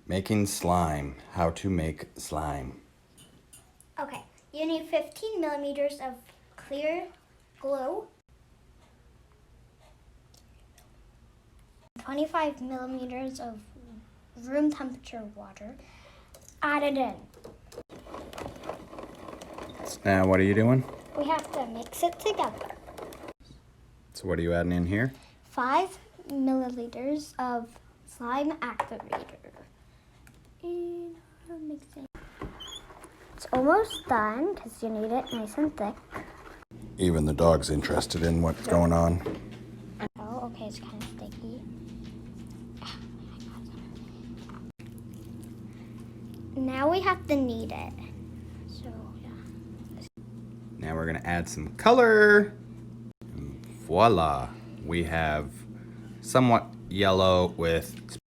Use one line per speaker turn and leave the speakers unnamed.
Making slime. How to make slime.
Okay, you need 15 millimeters of clear glue, 25 millimeters of room temperature water. Add it in.
Now, what are you doing?
We have to mix it together.
So what are you adding in here?
5 milliliters of slime activator. And mixing. It's almost done because you need it nice and thick.
Even the dog's interested in what's going on.
Oh, okay, it's kind of sticky. Now we have to knead it. So, yeah.
Now we're gonna add some color. And voila, we have somewhat yellow with